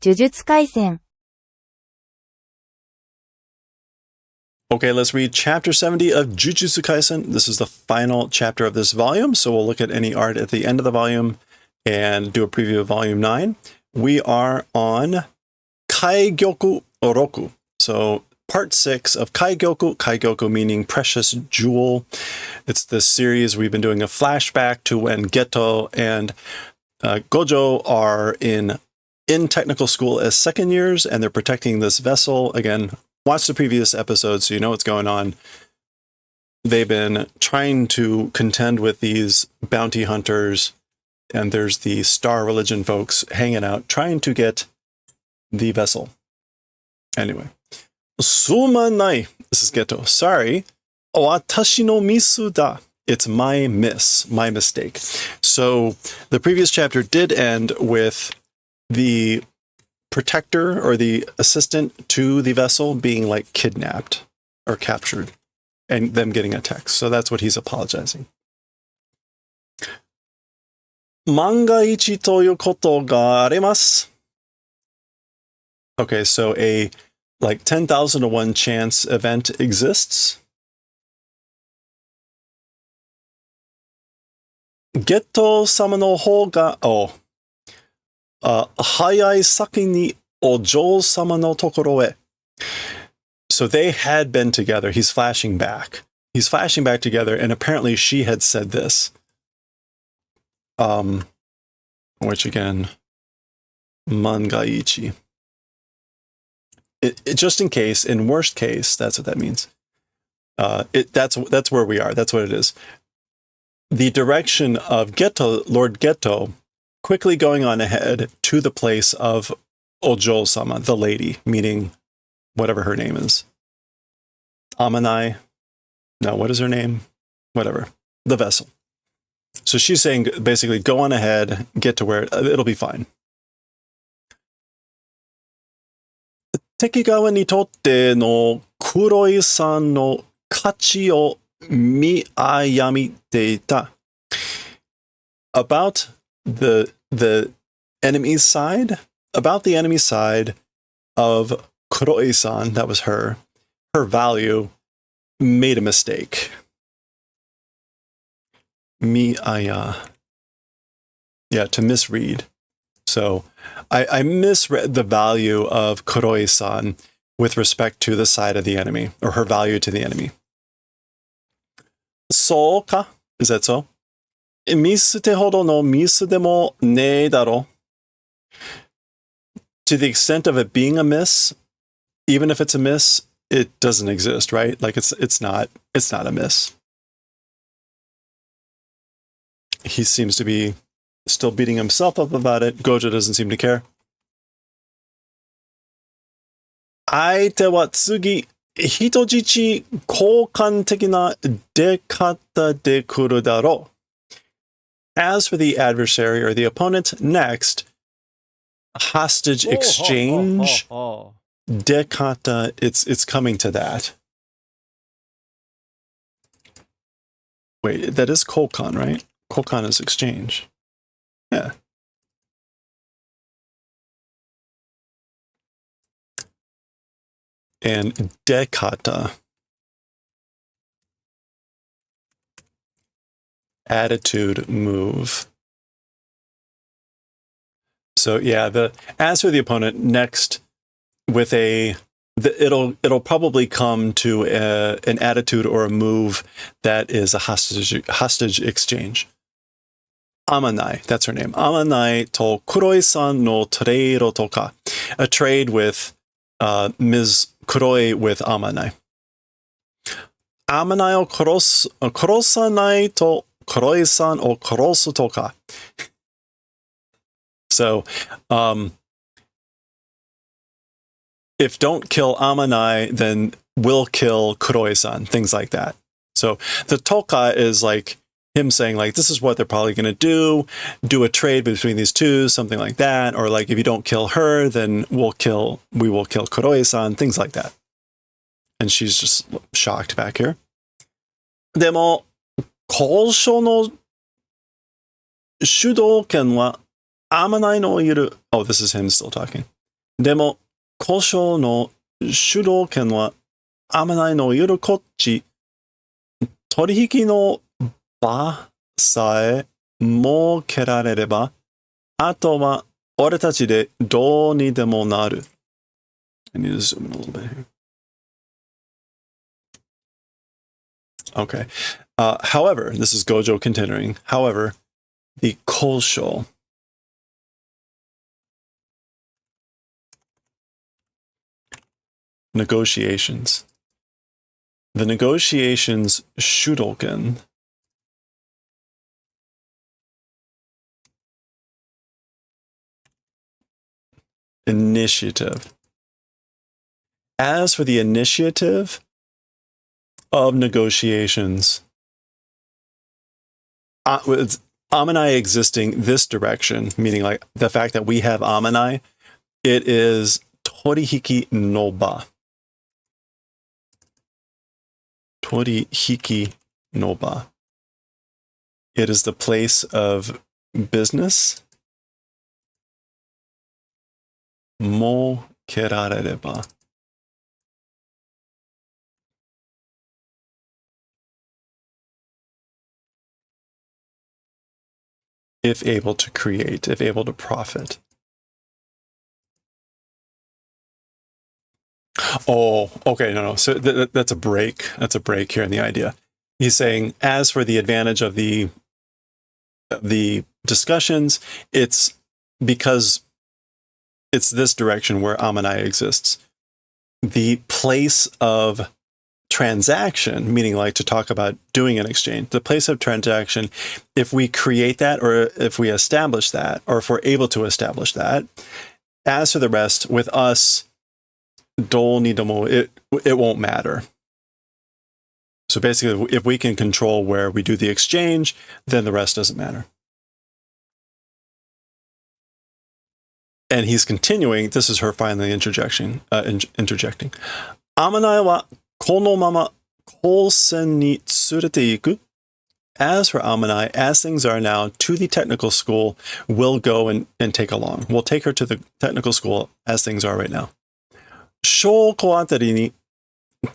呪術廻戦 Okay, let's read chapter 70 of Jujutsu Kaisen. This is the final chapter of this volume, so we'll look at any art at the end of the volume and do a preview of volume 9. We are on Kaigyoku Oroku. So part 6 of Kaigyoku, Kaigyoku meaning precious jewel. It's this series we've been doing a flashback to when Geto and Gojo are in technical school as second years, and they're protecting this vessel. Again, watch the previous episode so you know what's going on. They've been trying to contend with these bounty hunters, and there's the Star Religion folks hanging out, trying to get the vessel. Anyway. Sumanai. This is Geto. Sorry. Watashi no misu da. It's my miss, my mistake. So the previous chapter did end with the protector or the assistant to the vessel being like kidnapped or captured and them getting a text. So that's what he's apologizing. Manga ichi toyu koto ga aremasu. Okay, so a like 10,000 to 1 chance event exists. Geto sama no hou ga hayai saki ni ojo sama no tokoro e. So they had been together. He's flashing back. He's flashing back together, and apparently she had said this. Which again, mangaichi. Just in case, in worst case, that's what that means. That's where we are. That's what it is. The direction of Geto, Lord Geto, quickly going on ahead to the place of Ojo-sama, the lady, meaning whatever her name is. Amanai. No, what is her name? Whatever. The vessel. So she's saying, basically, go on ahead, get to where it'll be fine. Tekigawa ni totte no Kuroi-san no kachi o miyamite ita. About the enemy's side, of Kuroi-san, that was her value, made a mistake. To misread. So I misread the value of Kuroi-san with respect to the side of the enemy, or her value to the enemy. So ka? Is that so? Misute hodo no misu demo ne daro. To the extent of it being a miss, even if it's a miss, it doesn't exist, right? Like it's not a miss. He seems to be still beating himself up about it. Gojo doesn't seem to care. Aite wa tsugi hitojichi koukan teki na dekata de kuru daro. As for the adversary or the opponent, next, hostage exchange. Dekata, it's coming to that. Wait, that is koukan, right? Koukan is exchange. Yeah. And dekata. Attitude, move. So yeah, as for the opponent, next with it'll probably come to an attitude or a move that is a hostage exchange. Amanai, that's her name. Amanai to Kuroi-san no toreiro toka. A trade with Ms. Kuroi with Amanai. Amanai o korosanai to Kuroi-san o korosu toka. So, if don't kill Amanai, then we'll kill Kuroi-san, things like that. So the toka is like him saying like, this is what they're probably going to do a trade between these two, something like that. Or like, if you don't kill her, then we will kill Kuroi-san, things like that. And she's just shocked back here. Demo, kousho no shudoken wa Amanai no iru. Oh, this is him still talking. でも、交渉の主導権はあまないの言うこっち、取引の場さえ設けられれば、あとは俺たちでどうにでもなる。I need to zoom in a little bit here. Okay. However, this is Gojo continuing. However, the Kosho, negotiations. The negotiations Shudoken initiative. As for the initiative of negotiations, with Amanai existing this direction, meaning like the fact that we have Amanai, it is Torihiki no Ba. Torihiki no Ba. It is the place of business. Mo kerarereba. If able to create, if able to profit. Oh, okay, no. So that's a break. That's a break here in the idea. He's saying, as for the advantage of the discussions, it's because it's this direction where Amanai exists. The place of transaction, meaning like to talk about doing an exchange, the place of transaction, if we create that or if we establish that, or if we're able to establish that, as for the rest, with us, it won't matter. So basically, if we can control where we do the exchange, then the rest doesn't matter. And he's continuing, this is her finally interjecting. Amanai wa kono mama kosen ni tsurete iku. As for Amanai, as things are now, to the technical school, we'll go and take along. We'll take her to the technical school as things are right now. Shoko atari ni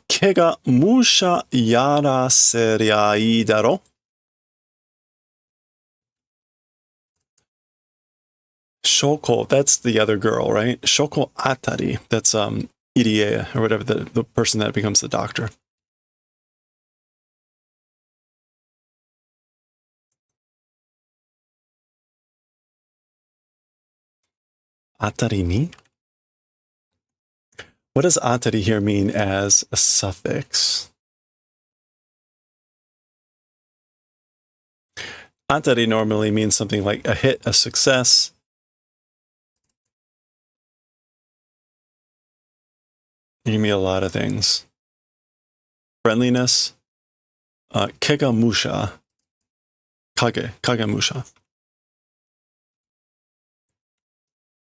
ke ga musha yaraseria ii daro. Shoko, that's the other girl, right? Shoko atari, that's Irie, or whatever, the person that becomes the doctor. Atari ni? What does atari here mean as a suffix? Atari normally means something like a hit, a success. You can mean a lot of things. Friendliness. Kegamusha. Kagemusha.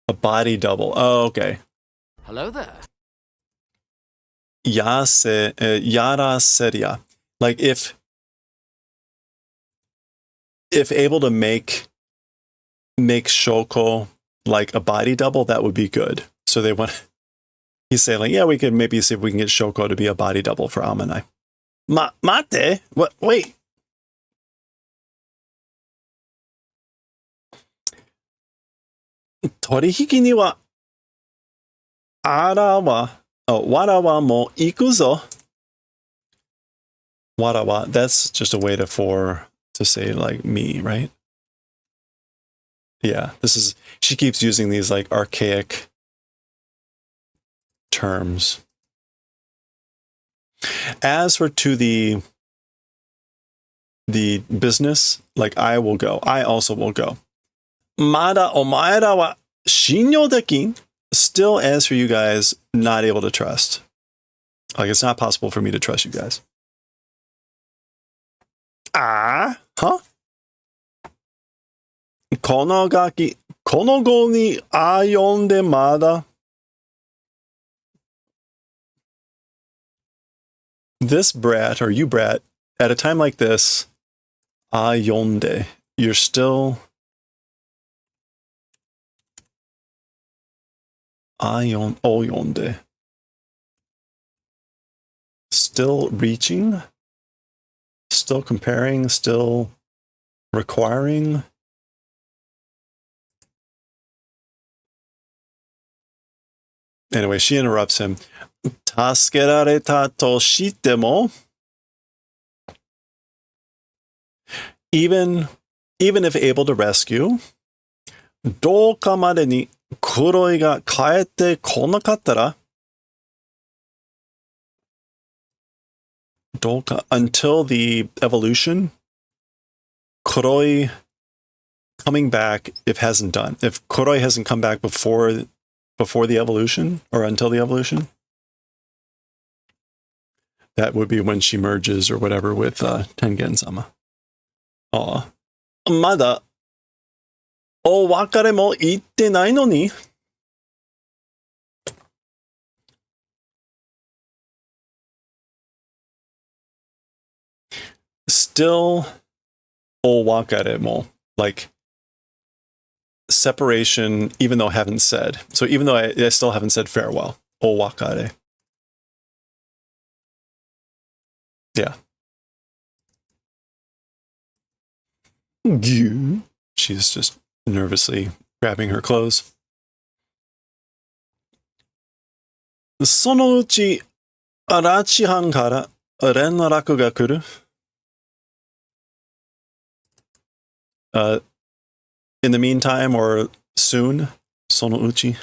A body double. Oh, okay. Hello there. Yara seria. Like if able to make Shoko like a body double, that would be good. So they want. He's saying like, yeah, we could maybe see if we can get Shoko to be a body double for Amanai. Mate? What? Wait. Torihiki ni wa warawa mo ikuzo. Warawa, that's just a way to say like me, right? Yeah, she keeps using these like archaic terms. As for to the business, like I will go. I also will go. Mada omaera wa shinyo dekin. Still, as for you guys, not able to trust. Like it's not possible for me to trust you guys. Huh? Kono go ni ayonde mada. This brat, or you brat, at a time like this, ayonde, you're still Oyonde. Still reaching, still comparing, still requiring. Anyway, she interrupts him. Taskerareita to shitemo. Even if able to rescue, どうかまでに黒いが帰ってこなかったら until the evolution, Kuroi coming back if Kuroi hasn't come back before the evolution or until the evolution, that would be when she merges or whatever with Tengen-sama. Aw. まだお別れも言ってないのに Still owakare mo, like separation, even though I haven't said. So even though I still haven't said farewell. Owakare. Yeah. She's just nervously grabbing her clothes. そのうち、拉致犯から連絡が来る in the meantime or soon, そのうち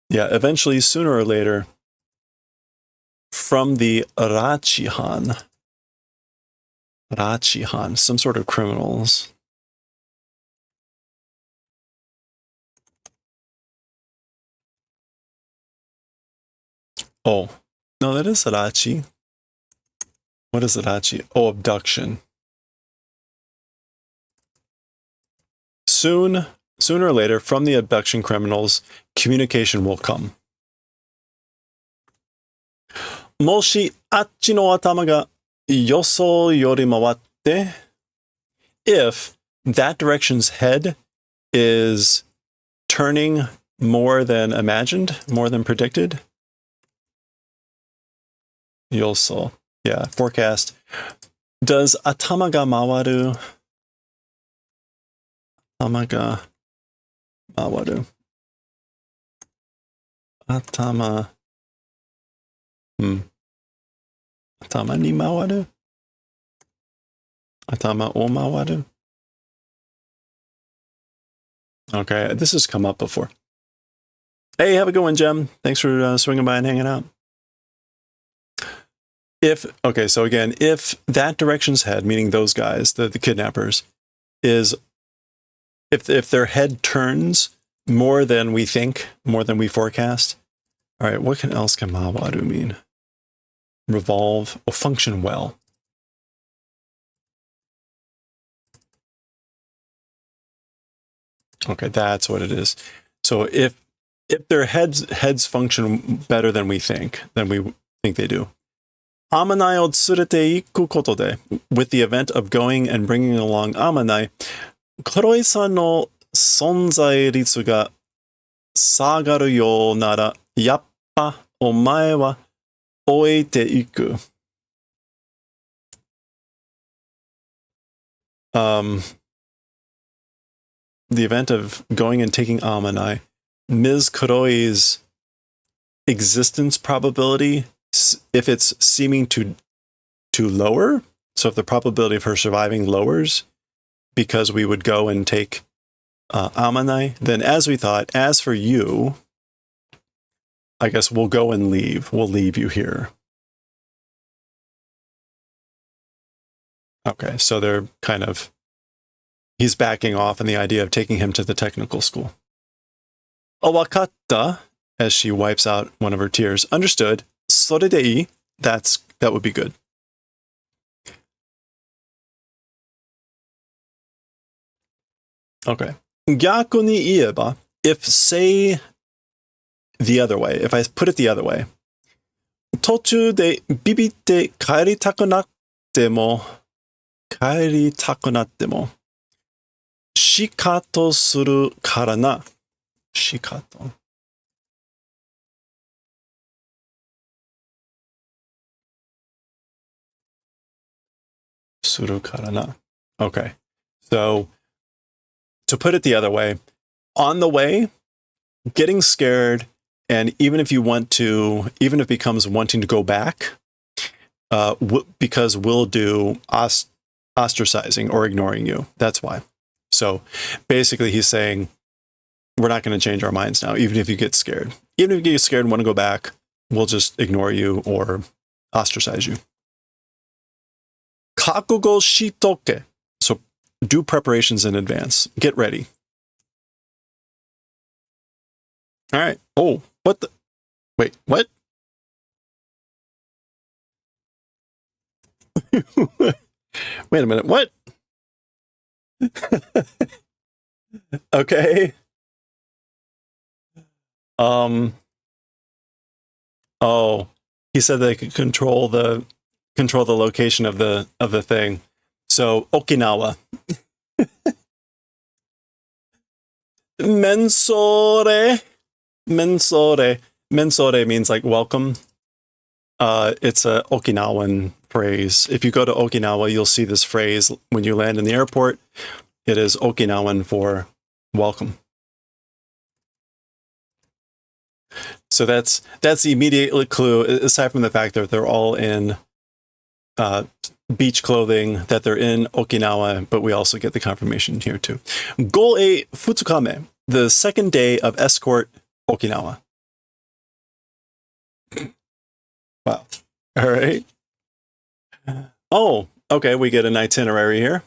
Yeah, eventually, sooner or later, from the Rachihan, some sort of criminals. Oh, no, that is Rachi. What is Rachi? Oh, abduction. Sooner or later, from the abduction criminals, communication will come. もしあっちの頭が予想より回って if that direction's head is turning more than imagined, more than predicted. 予想. Yeah, forecast. Does 頭が回る 頭が回る 頭 頭に回る 頭を回る Okay, this has come up before. Hey, have a good one, Jem. Thanks for swinging by and hanging out. Okay, so again, if that direction's head, meaning those guys, the kidnappers, is if their head turns more than we think, more than we forecast. All right, what else can mawaru mean? Revolve or function well. Okay, that's what it is. So if their heads function better than we think they do. Amanai o tsurete iku koto de, with the event of going and bringing along Amanai, Kuroi-san no sonzai ritsu ga sagaru you nara, yappa omae wa oete iku. The event of going and taking Amanai, Ms. Kuroi's existence probability, if it's seeming to lower, so if the probability of her surviving lowers because we would go and take Amanai, then as we thought, as for you, I guess we'll go and leave. We'll leave you here. Okay, so they're he's backing off in the idea of taking him to the technical school. Owakatta, as she wipes out one of her tears. Understood. Sore de ii. That would be good. Okay. Gyaku ni ieba, if say the other way, if I put it the other way. Tochu de bibitte kaeritaku natte mo shikato suru kara na. Shikato. Suru karana. Okay. So to put it the other way, on the way, getting scared, and even if it becomes wanting to go back, because we'll do ostracizing or ignoring you. That's why. So basically he's saying, we're not going to change our minds now, even if you get scared. Even if you get scared and want to go back, we'll just ignore you or ostracize you. Kakugo shitoke. So do preparations in advance. Get ready. All right. Oh, what the? Wait, what? Wait a minute. What? Okay. Oh, he said they could control the location of the thing. So Okinawa. Mensore. Mensore means like welcome. It's a Okinawan phrase. If you go to Okinawa, you'll see this phrase when you land in the airport. It is Okinawan for welcome. So that's the immediate clue, aside from the fact that they're all in beach clothing, that they're in Okinawa, but we also get the confirmation here too. Go-e Futsukame, the second day of escort Okinawa. Wow. All right. Oh, okay, we get an itinerary here.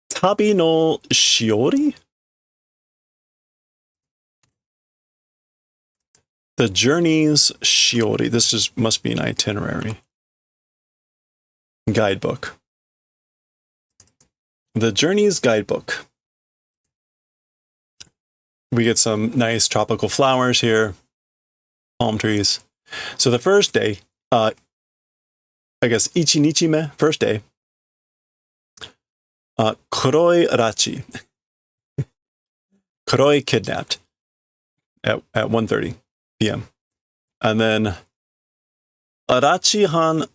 Tabi no shiori? The journey's shiori. This just must be an itinerary. Guidebook. The journey's guidebook. We get some nice tropical flowers here. Palm trees. So the first day, I guess ichinichime, first day. Kuroi Arachi. Kuroi kidnapped at 1:30 p.m. And then Arachi-han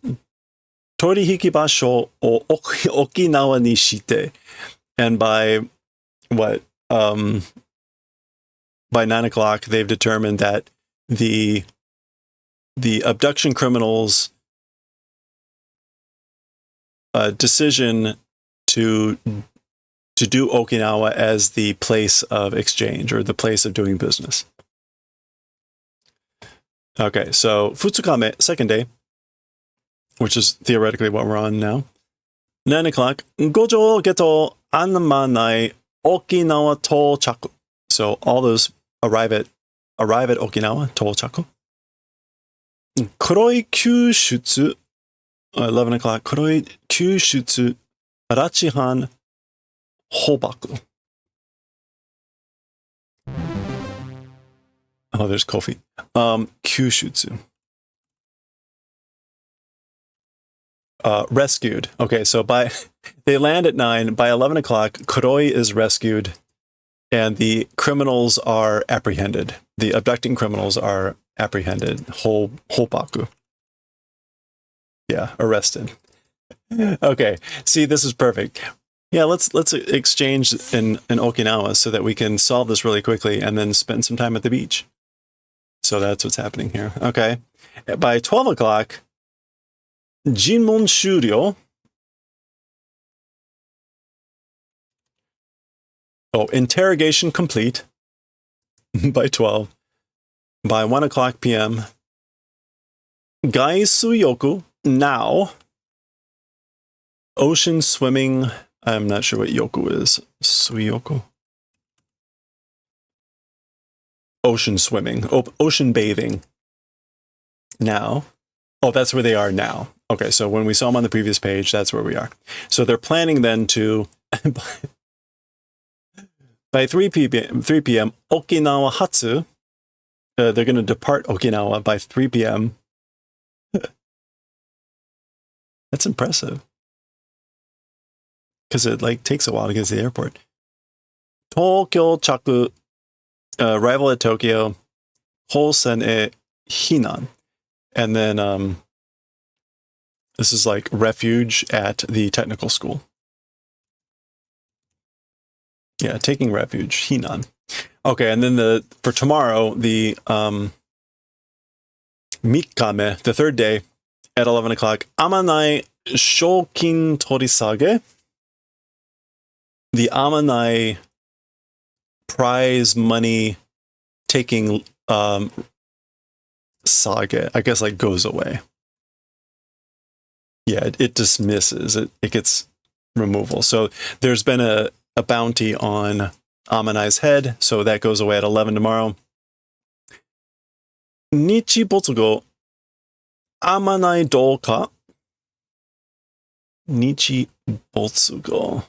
torihiki basho o Okinawa ni shite. And by what? By 9 o'clock, they've determined that the abduction criminals' decision to do Okinawa as the place of exchange or the place of doing business. Okay, so Futsukame, second day, which is theoretically what we're on now. 9 o'clock, Gojo geto anmanai Okinawa tochaku. So all those arrive at Okinawa, tochaku. Kuroi kyushutsu, 11 o'clock, Kuroi kyushutsu, Arachi-han hobaku. Oh, there's Kofi. Kyushutsu. Rescued. Okay, so they land at 9. By 11 o'clock, Kuroi is rescued, and the criminals are apprehended. The abducting criminals are apprehended. Hobaku. Yeah, arrested. Okay, see, this is perfect. Yeah, let's exchange in Okinawa so that we can solve this really quickly and then spend some time at the beach. So that's what's happening here. Okay. By 12 o'clock, Jinmon Shuryo. Oh, interrogation complete by 12. By 1 o'clock p.m., Gaisuyoku, now. Ocean swimming. I'm not sure what yoku is. Suyoku. Ocean swimming. Ocean bathing. Now. Oh, that's where they are now. Okay, so when we saw them on the previous page, that's where we are. So they're planning then to, by 3 p.m., Okinawa Hatsu, they're going to depart Okinawa by 3 p.m. That's impressive. Because it takes a while to get to the airport. Tokyo Chaku, arrival at Tokyo, Hosen e Hinan. And then this is like refuge at the technical school. Yeah, taking refuge, Hinan. Okay, and then for tomorrow, the Mikame, the third day, at 11 o'clock, Amanai Shokin Torisage. The Amanai prize money taking sage, I guess, like goes away. Yeah, it dismisses, it gets removal. So there's been a bounty on Amanai's head, so that goes away at 11 tomorrow. Nichi Botsugo Amanai Douka. Nichi Botsugo.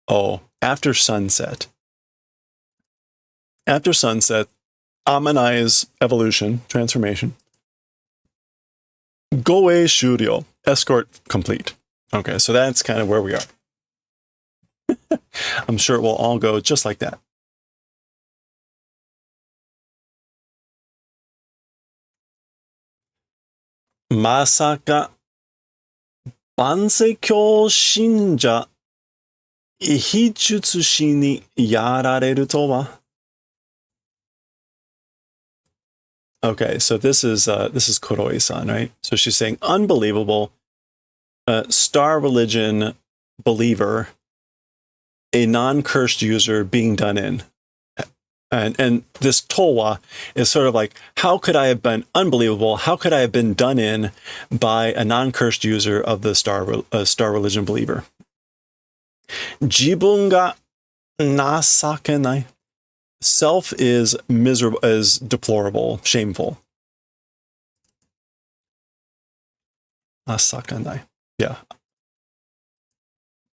Oh, after sunset. After sunset, Amanai's evolution, transformation. Goe Shuryo, escort complete. Okay, so that's kind of where we are. I'm sure it will all go just like that. Masaka Banseikyo Shinja Hijutsushi ni yarareru to wa? Okay, so this is Kuroi-san, right? So she's saying, unbelievable, star religion believer, a non-cursed user being done in. And this towa is sort of like, how could I have been unbelievable? How could I have been done in by a non-cursed user of the star religion believer? Jibun ga nasakenai. Self is miserable, is deplorable, shameful. Nasakanai. Yeah.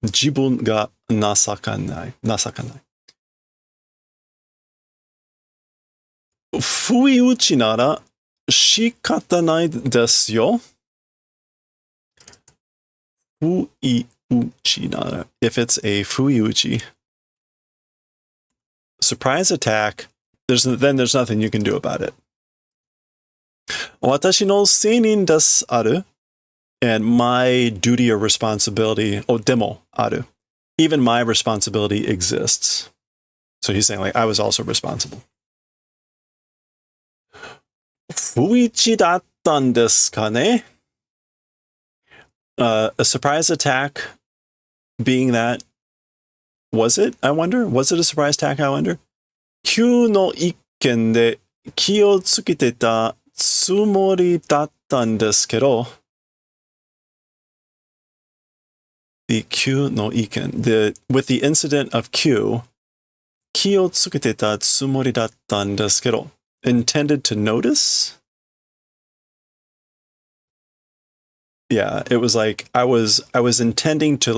Jibun ga nasakanai. Nasakanai. Fuiuchi nara shikatanai desu yo. Fuiuchi nara. If it's a fuiuchi, surprise attack, there's nothing you can do about it. Watashi no seinin desu aru. And my duty or responsibility, demo aru. Even my responsibility exists. So he's saying, like, I was also responsible. Fuichi dattan desu ka ne? A surprise attack being that, was it, I wonder? Was it a surprise attack, I wonder? Kyu no ikken de ki o tsukete ta tsumori dattan desu kedo. The Q no iken. With the incident of Q, ki o tsukete ta tsumori dattan desu kedo. Intended to notice? Yeah, it was like I was intending to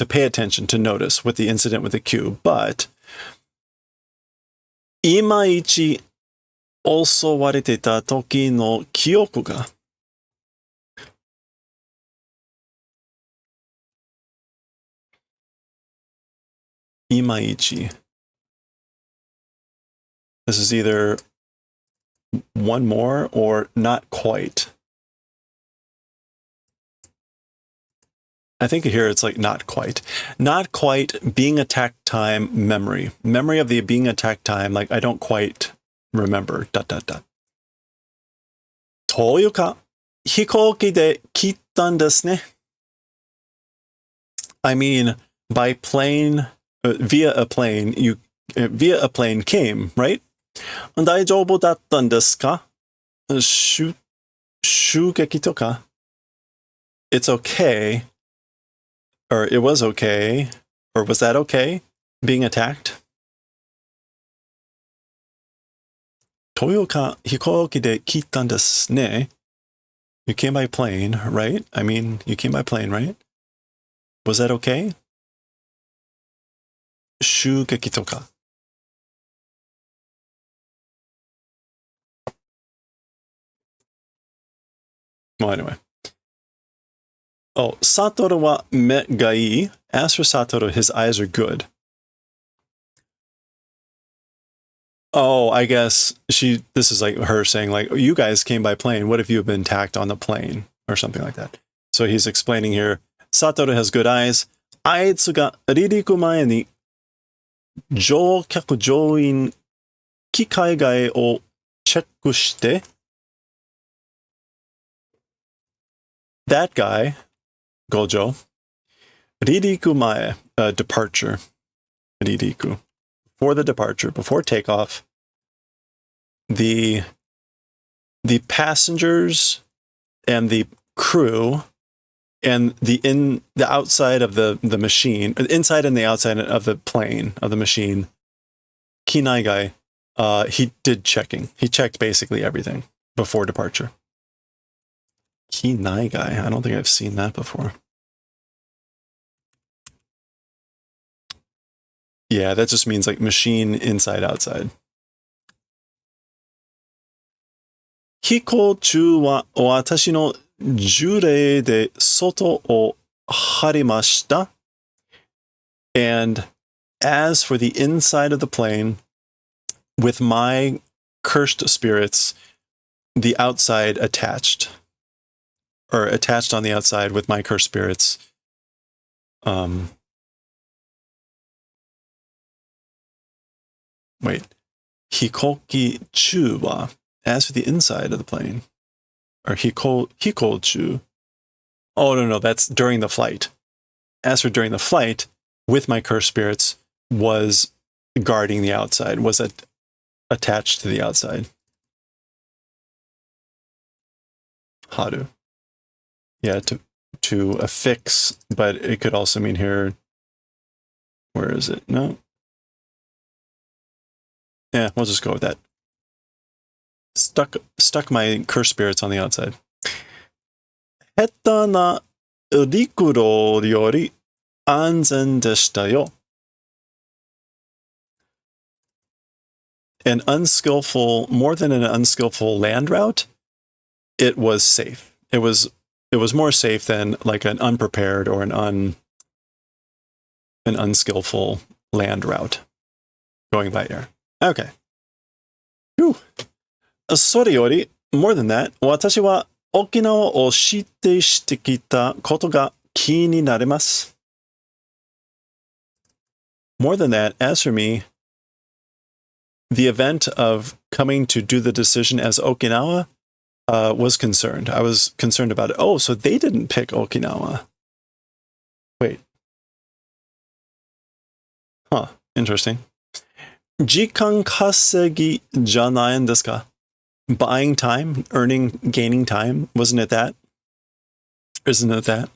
pay attention, to notice with the incident with the Q, but imaichi osowarete ta toki no kyoku ga. Imaichi. This is either one more or not quite. I think here it's like not quite. Not quite being attacked time memory. Memory of the being attacked time, like I don't quite remember. ... Toyo ka hikouki de kittan desu ne? I mean, by plane, via a plane came, right? Daijoubu dattan desu ka? Shugeki to ka? It's okay. Or it was okay. Or was that okay? Being attacked? Toyo ka hikouki de kittan desu ne? You came by plane, right? I mean, you came by plane, right? Was that okay? Shugeki to ka? Well, anyway. Oh, Satoru wa me ga ii. As for Satoru, his eyes are good. Oh, I guess this is like her saying, like, you guys came by plane. What if you have been attacked on the plane? Or something like that. So he's explaining here, Satoru has good eyes. あいつが離陸前に乗客乗員機械外をチェックして、that guy, Gojo, 離陸前, departure, 離陸. For the departure, before takeoff, the passengers and the crew and the outside of the machine, inside and the outside of the plane, of the machine, Kinaigai, he did checking. He checked basically everything before departure. Kinaigai, I don't think I've seen that before. Yeah, that just means like machine inside, outside. 飛行中は私の呪霊で外を張りました。And as for the inside of the plane, with my cursed spirits, the outside attached. Or attached on the outside with my cursed spirits. Wait. 飛行中は as for the inside of the plane. Or 飛行中. Oh, no, that's during the flight. As for during the flight, with my cursed spirits, was guarding the outside, was attached to the outside. Haru. Yeah, to affix, but it could also mean here. Where is it? No. Yeah, we'll just go with that. Stuck my cursed spirits on the outside. 下手な陸路より安全でしたよ. An unskillful, more than an unskillful land route, it was safe. It was more safe than like an unprepared or an unskillful land route going by air. Okay. Whew. それより more than that, 私は沖縄を指定してきたことが気になります. More than that, as for me, the event of coming to do the decision as Okinawa was concerned. I was concerned about it. Oh, so they didn't pick Okinawa. Wait. Huh. Interesting. 時間稼ぎじゃないんですか? Buying time, gaining time. Wasn't it that? Isn't it that?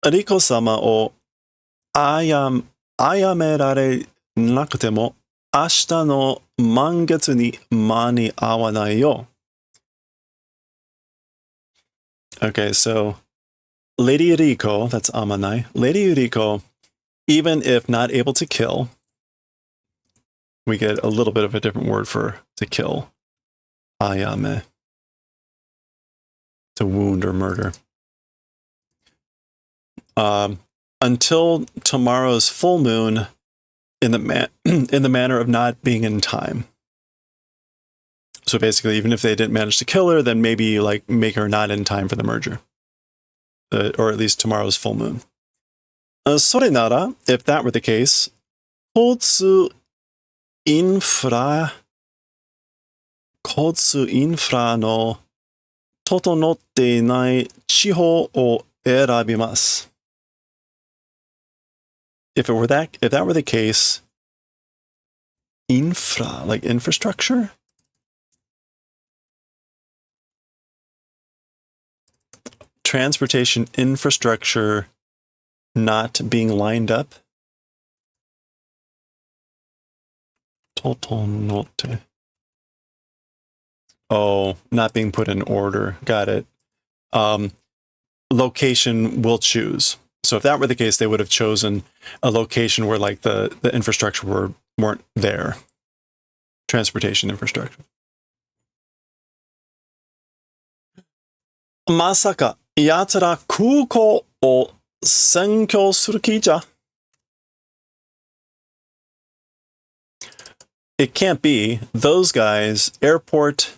リコ様を殺められなくても明日の満月に間に合わないよ. Okay, so Lady Riko, that's Amanai. Lady Riko, even if not able to kill, we get a little bit of a different word for to kill. Ayame. To wound or murder. Until tomorrow's full moon in the manner of not being in time. So basically, even if they didn't manage to kill her, then maybe like make her not in time for the merger. Or at least tomorrow's full moon. それなら, if that were the case, 交通インフラの整っていない地方を選びます. If that were the case, infra, like infrastructure? Transportation infrastructure not being lined up? Totonote. Oh, not being put in order. Got it. Location will choose. So if that were the case, they would have chosen a location where like the infrastructure weren't there. Transportation infrastructure. まさか、奴ら空港を占拠する気じゃ。It can't be. Those guys, airport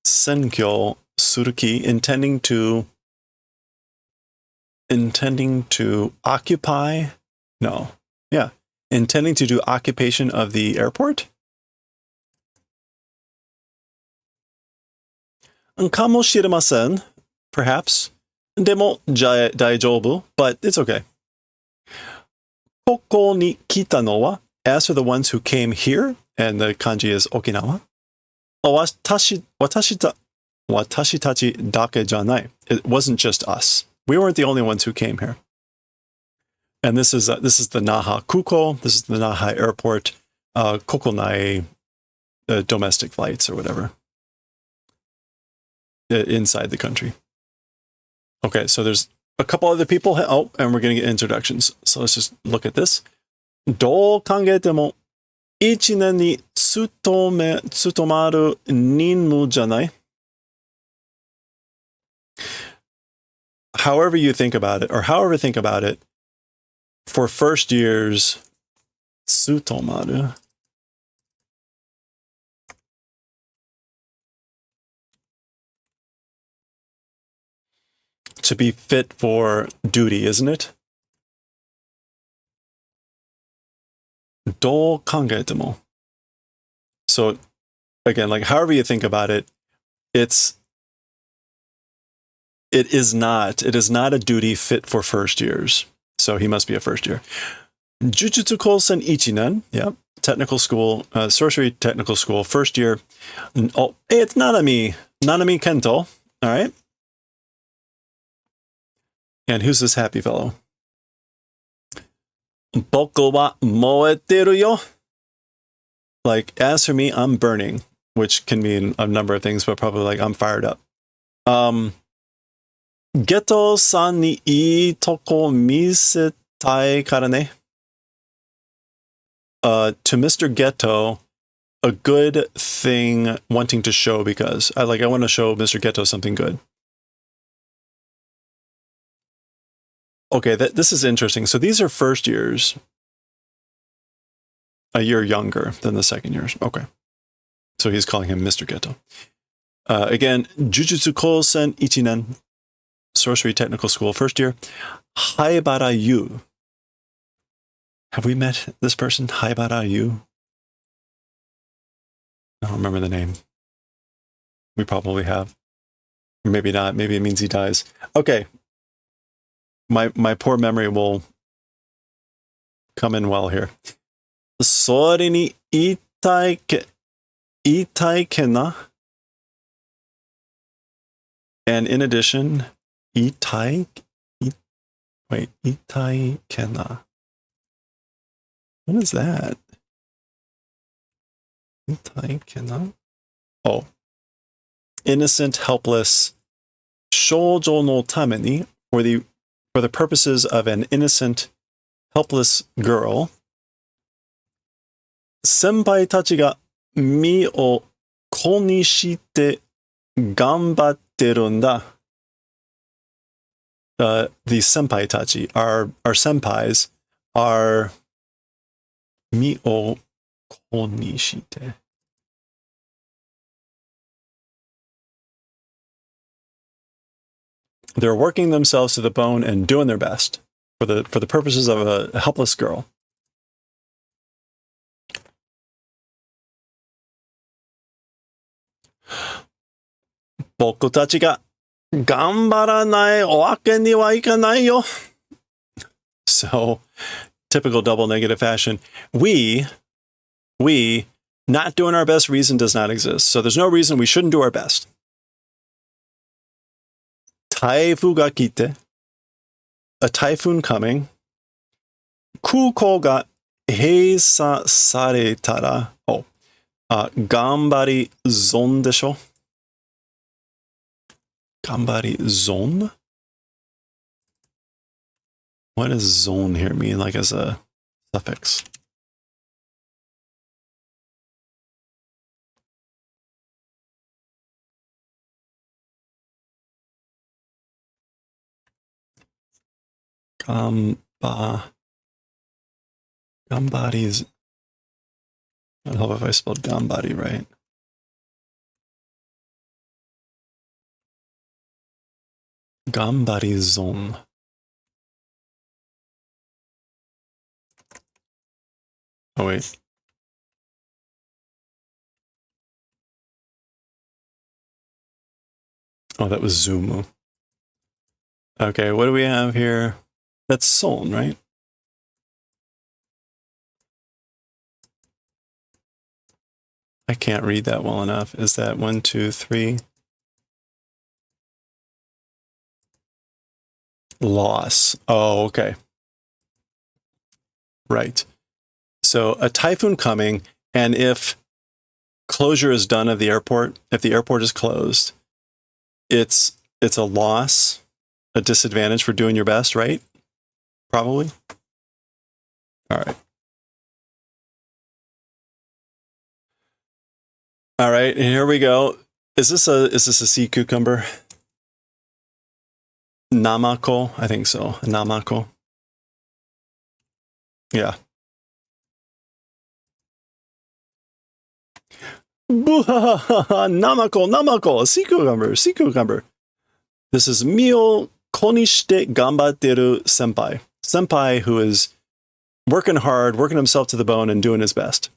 senkyo suruki, intending to occupy? No. Yeah. Intending to do occupation of the airport? Kamoshiremasen, perhaps. Demo daijoubu, but it's okay. Koko ni kita no wa, as for the ones who came here, and the kanji is Okinawa. Watashi tachi dake janai. It wasn't just us. We weren't the only ones who came here. And this is the Naha Kuko. This is the Naha Airport. Kokonai domestic flights or whatever. Inside the country. Okay, so there's a couple other people. Oh, and we're going to get introductions. So let's just look at this. Do kangete mo 1年に務まる任務じゃない? However you think about it, or however think about it, for first years, 務まる. To be fit for duty, isn't it? どう考えても. So, again, like however you think about it, it is not a duty fit for first years. So he must be a first year. Jujutsu Kaisen Ichinen, yeah, technical school, sorcery technical school, first year. Oh, hey, it's Nanami Kento, all right? And who's this happy fellow? Boku wa moeteru yo. Like, as for me, I'm burning, which can mean a number of things, but probably like I'm fired up. Geto-san ni ii toko misetai kara ne. To Mr. Geto, a good thing wanting to show because I want to show Mr. Geto something good. Okay, this is interesting. So these are first years, a year younger than the second years. Okay. So he's calling him Mr. Geto. Again, Jujutsu Kaisen Ichinen, sorcery technical school, first year. Haibara Yu. Have we met this person? Haibara Yu? I don't remember the name. We probably have. Or maybe not. Maybe it means he dies. Okay. My poor memory will come in well here. Sore ni iitai kena. And in addition, itai kena. What is that? Itai kena? Oh. Innocent, helpless, shoujo no tameni, for the purposes of an innocent, helpless girl. Senpai tachi ga mi o ko ni shite ganbatteru nda. The senpai tachi, our senpais, are mi o ko ni shite. They're working themselves to the bone and doing their best for the purposes of a helpless girl. Boku tachi ga ganbaranai wake ni wa ikanai yo. So, typical double negative fashion. We, not doing our best reason does not exist. So there's no reason we shouldn't do our best. Taifu ga kite. A typhoon coming. Kuko ga heisa saretara. Oh. Gambari zon desho. Gambari zon? What does zone here mean, like as a suffix? Gambari's. I hope if I spelled Gambari right. Gambarizon. Oh, wait. Oh, that was Zumu. Okay, what do we have here? That's Son, right? I can't read that well enough. Is that 1, 2, 3? Loss. Oh, okay. Right. So a typhoon coming, and if closure is done of the airport, if the airport is closed, it's a loss, a disadvantage for doing your best, right? Probably. All right. All right, and here we go. Is this a sea cucumber? Namako? I think so. Namako. Yeah. Namako, sea cucumber. This is Mio konishite gambatteru senpai. Senpai who is working hard, working himself to the bone and doing his best.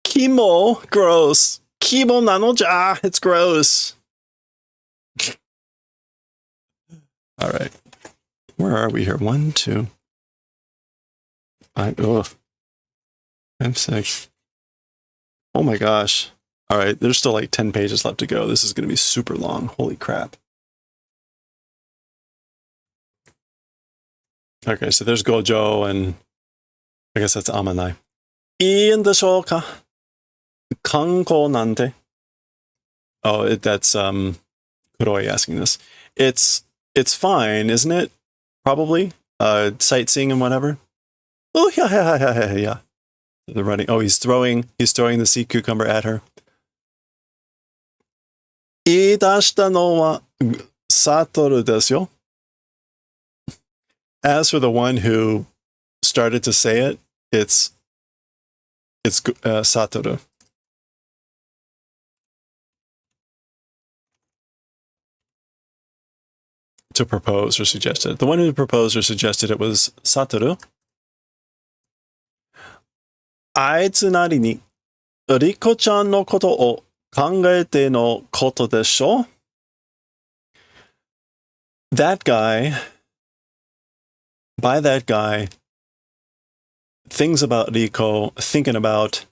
Kimo, gross. Kimo nano ja, it's gross. All right. Where are we here? 1, 2. 5. Oh, I'm 6. Oh my gosh. All right. There's still like 10 pages left to go. This is going to be super long. Holy crap. Okay. So there's Gojo and I guess that's Amanai. いいんでしょうか? Kanko nante. Oh, that's Kuroi asking this. It's fine, isn't it? Probably. Sightseeing and whatever. Oh yeah. They're running. Oh, he's throwing the sea cucumber at her. 言い出したのはSatoru desu yo. As for the one who started to say it, it's Satoru. To propose or suggest it. The one who proposed or suggested it was Satoru. あいつなりにリコちゃんのことを考えてのことでしょ? That guy, by that guy, things about Riko, thinking about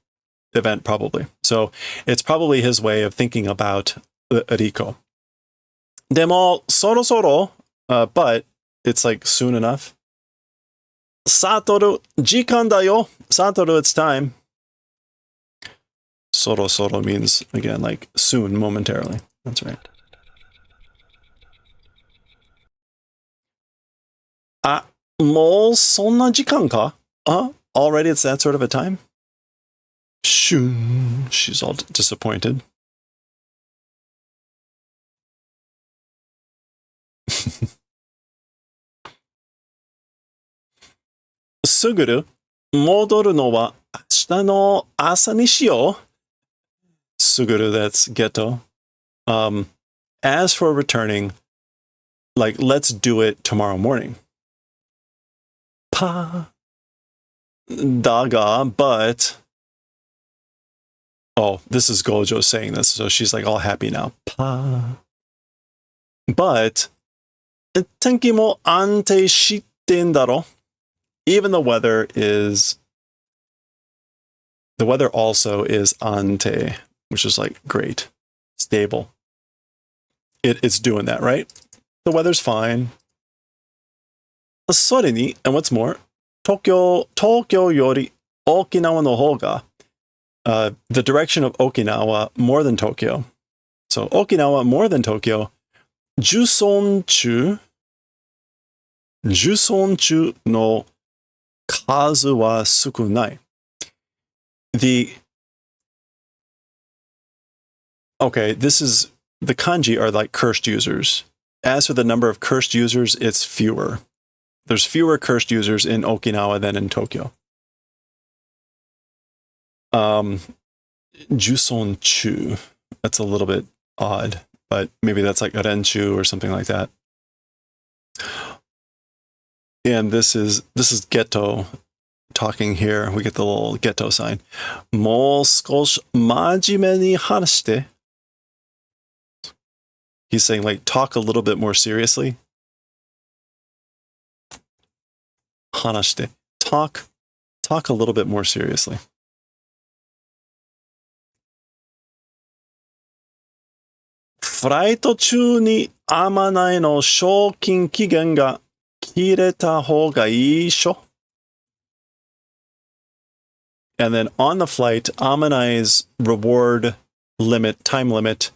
the event probably. So it's probably his way of thinking about Riko. でも、そろそろ, but it's like soon enough. Satoru, 時間だよ. Satoru, it's time. Soro means, again, like soon, momentarily. That's right. Ah, もうそんな時間か? Already it's that sort of a time? Shoon. She's all disappointed. Suguru, 戻るのは明日の朝にしよう. Suguru, that's Geto. As for returning, like, let's do it tomorrow morning. Pa. Daga, but... Oh, this is Gojo saying this, so she's like all happy now. Pa. But... Tenki mo ante shitten daro. Even the weather also is ante, which is like great, stable. It's doing that, right? The weather's fine. それに, and what's more, 東京より沖縄の方が, the direction of Okinawa more than Tokyo. So Okinawa more than Tokyo. 受損中の数は少ない. Okay, this is, the kanji are like cursed users. As for the number of cursed users, it's fewer. There's fewer cursed users in Okinawa than in Tokyo. Jusonchu. That's a little bit odd, but maybe that's like Renchu or something like that. And this is Geto talking here. We get the little Geto sign. もう少し真面目に話して. He's saying, like, talk a little bit more seriously. 話して. Talk a little bit more seriously. Flight 中にあまないの賞金期限が切れた方がいいっしょ. And then on the flight, Amanai's reward limit, time limit,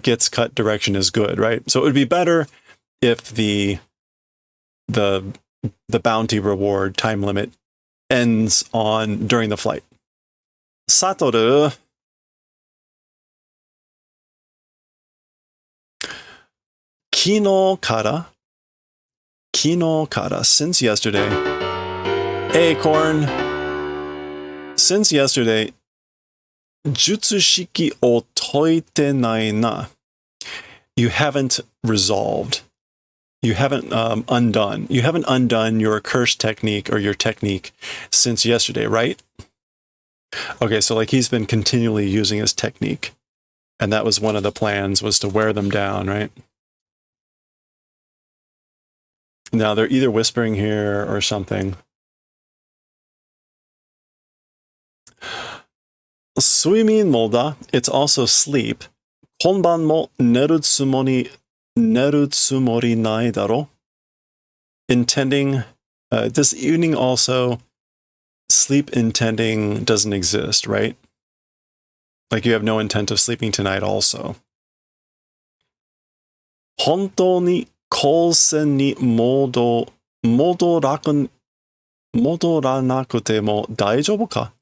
gets cut direction is good, right? So it would be better if the bounty reward time limit ends during the flight. Satoru. Kino kara, since yesterday. Acorn. Since yesterday, jutsu shiki o toite nai na. You haven't resolved. You haven't undone. You haven't undone your curse technique or your technique since yesterday, right? Okay, so like he's been continually using his technique. And that was one of the plans, was to wear them down, right? Now they're either whispering here or something. Suimin molda, it's also sleep. Konban mo neru tsumori nai daro. Intending, this evening also, sleep intending doesn't exist, right? Like you have no intent of sleeping tonight also. Hontou ni kousен ni modoranakute mo daijoubu ka?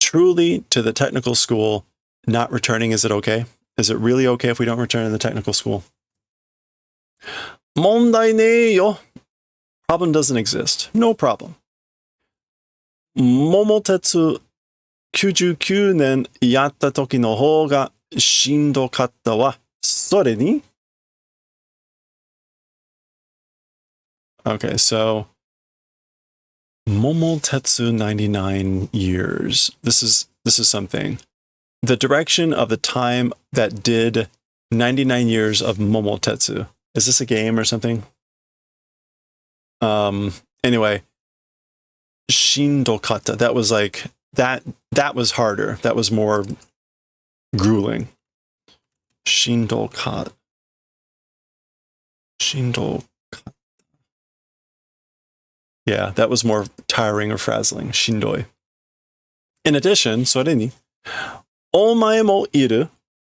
Truly, to the technical school, not returning, is it okay? Is it really okay if we don't return to the technical school? Mondai ne yo. Problem doesn't exist. No problem. Momotetsu 99年やった時の方がしんどかったわ。それに? Okay, so Momotetsu 99 years. This is something. The direction of the time that did 99 years of Momotetsu. Is this a game or something? Anyway, Shindokata. That was like that was harder. That was more grueling. Shindokata. Yeah, that was more tiring or frazzling. Shindoi. In addition, sore ni, omae mo iru,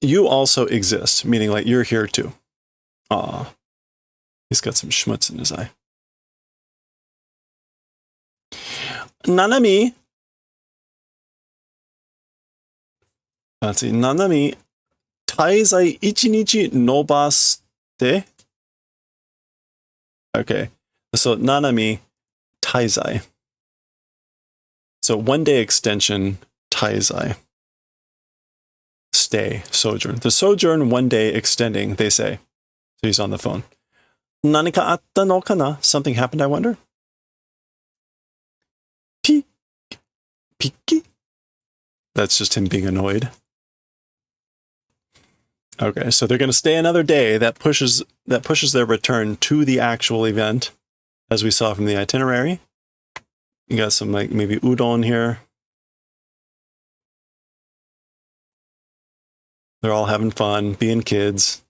you also exist, meaning like you're here too. Aw, he's got some schmutz in his eye. Nanami. Let's see. Nanami, taizai ichinichi nobaste. Okay, so Nanami, taizai. So 1 day extension, taizai. Stay, sojourn. The sojourn 1 day extending, they say. So he's on the phone. Nanika atta no kana? Something happened, I wonder? Piki? That's just him being annoyed. Okay, so they're going to stay another day. That pushes their return to the actual event, as we saw from the itinerary. You got some like maybe udon here. They're all having fun, being kids,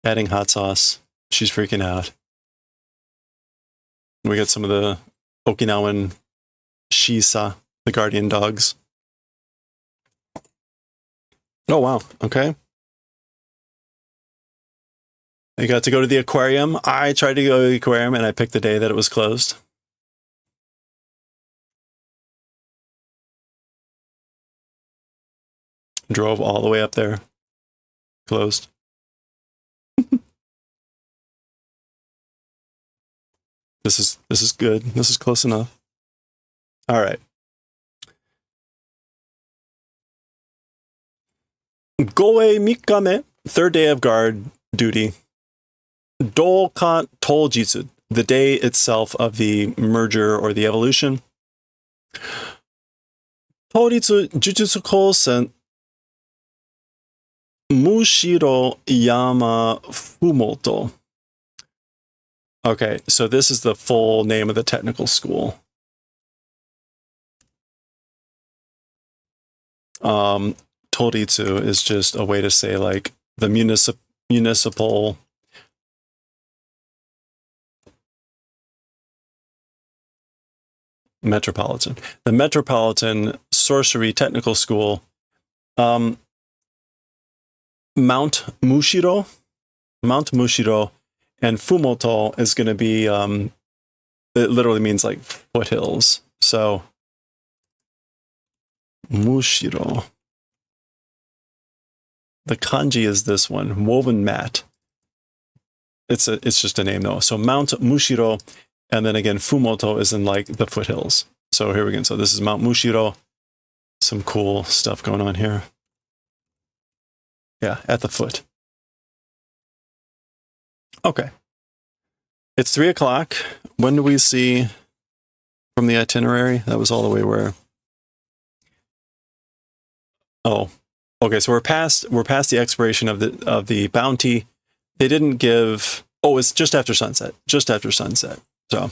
adding hot sauce. She's freaking out. We got some of the Okinawan Shisa, the guardian dogs. Oh, wow. Okay. I got to go to the aquarium. I tried to go to the aquarium and I picked the day that it was closed. Drove all the way up there. Closed. This is good. This is close enough. All right. Goe mikame, third day of guard duty. Dokan toljitsu, the day itself of the merger or the evolution. Toritsu Jujutsu Kaisen Mushiro Yama Fumoto. Okay, so this is the full name of the technical school. Toritsu is just a way to say like the municipal metropolitan. The Metropolitan Sorcery Technical School. Mount Mushiro, and Fumoto is going to be, it literally means like foothills. So, Mushiro. The kanji is this one, woven mat. It's just a name though. So Mount Mushiro, and then again, Fumoto is in like the foothills. So here we go. So this is Mount Mushiro. Some cool stuff going on here. Yeah, at the foot. Okay. It's 3 o'clock. When do we see from the itinerary? That was all the way where? Oh, okay. So we're past the expiration of the bounty. They didn't give. Oh, it's just after sunset. Just after sunset. So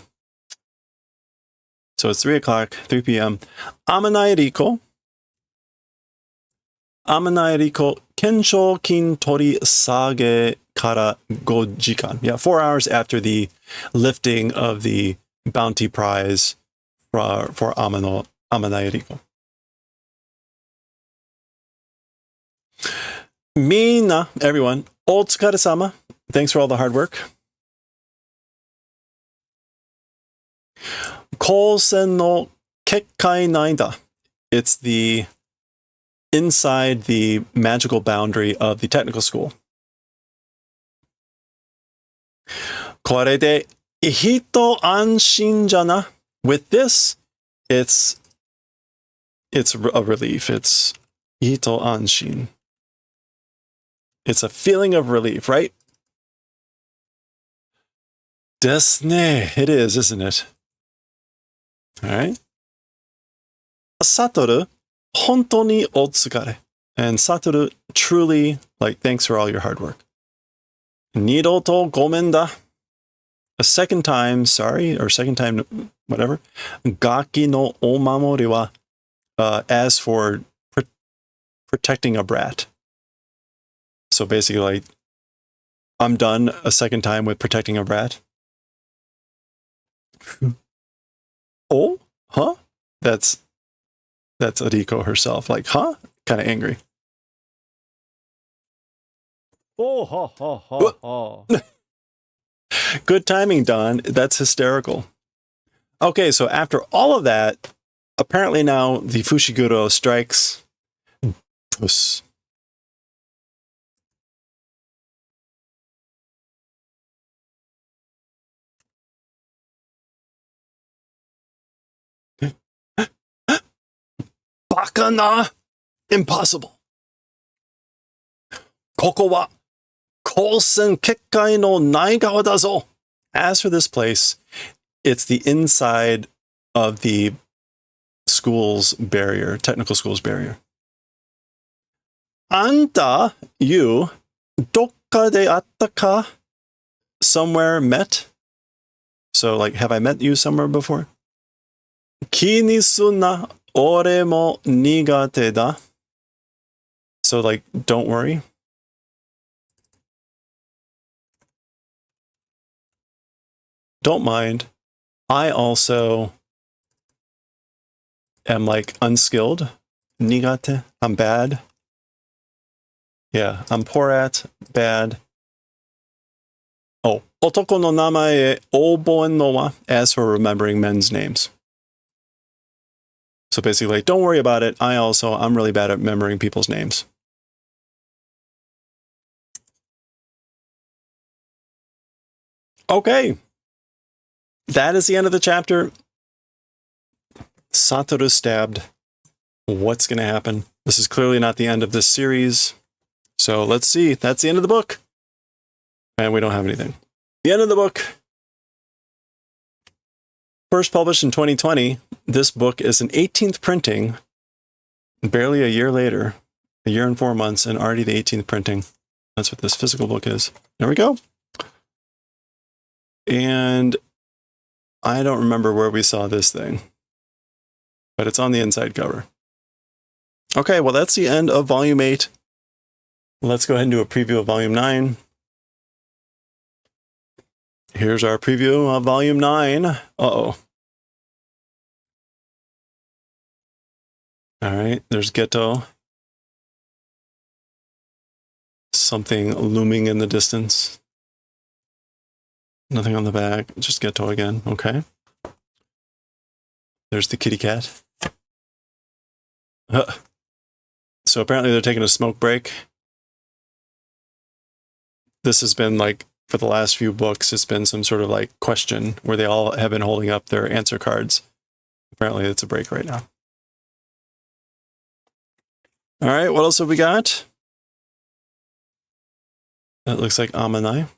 it's 3 o'clock, 3 p.m. Amanai Riko. Kensho kin tori sage kara 5 jikan. Yeah, 4 hours after the lifting of the bounty prize for Amanai Riko. Mina, everyone, otsukaresama. Thanks for all the hard work. Kosen no kekkai naida. It's the inside the magical boundary of the technical school. Kore de hito anshin jana. With this, it's a relief. It's hito anshin. It's a feeling of relief, right? Desu ne. It is, isn't it? All right. Satoru, hontou ni otsukare. And Satoru, truly, like, thanks for all your hard work. Nidoto gomen da. A second time, sorry, or second time, whatever. Gaki no omamori wa, as for protecting a brat. So basically, like, I'm done a second time with protecting a brat. Oh, huh? That's Ariko herself. Like, huh? Kind of angry. Oh, ha, ha, ha, ha. Good timing, Don. That's hysterical. Okay, so after all of that, apparently now the Fushiguro strikes. Bakana! Impossible. Koko wa Kosen Kekkai no Naigawa da zo. As for this place, it's the inside of the school's barrier, technical school's barrier. Anta, you, dokka de atta ka? Somewhere met? So, like, have I met you somewhere before? Ki ni sunna, ore mo nigate da. So, like, don't worry. Don't mind. I also am like unskilled. Nigate. I'm bad. Yeah, I'm poor at, bad. Oh, otoko no namae oboen no wa, as for remembering men's names. So basically, like, don't worry about it. I'm really bad at remembering people's names. Okay. that is the end of the chapter. Satoru stabbed. What's going to happen? This is clearly not the end of this series. So let's see. That's the end of the book. And we don't have anything. The end of the book. First published in 2020, this book is an 18th printing, barely a year later, a year and 4 months, and already the 18th printing. That's what this physical book is. There we go. And I don't remember where we saw this thing, but it's on the inside cover. Okay, well, that's the end of Volume 8. Let's go ahead and do a preview of Volume 9. Here's our preview of Volume 9. Uh-oh. All right, there's Geto. Something looming in the distance. Nothing on the back, just Geto again. Okay. There's the kitty cat. So apparently they're taking a smoke break. This has been like, for the last few books, it's been some sort of like question where they all have been holding up their answer cards. Apparently it's a break right now. All right, what else have we got? That looks like Amanai.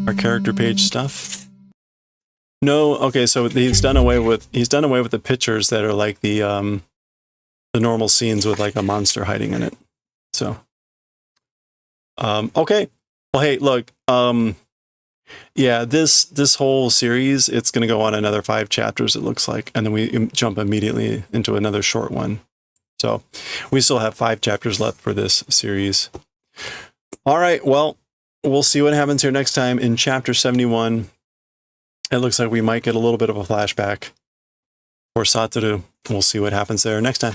Our character page stuff. No, okay, so he's done away with the pictures that are like the normal scenes with like a monster hiding in it. So okay. Well, hey, look, yeah, this whole series, it's going to go on another 5 chapters, it looks like, and then we jump immediately into another short one. So we still have 5 chapters left for this series. All right, well, we'll see what happens here next time in chapter 71. It looks like we might get a little bit of a flashback for Satoru. We'll see what happens there next time.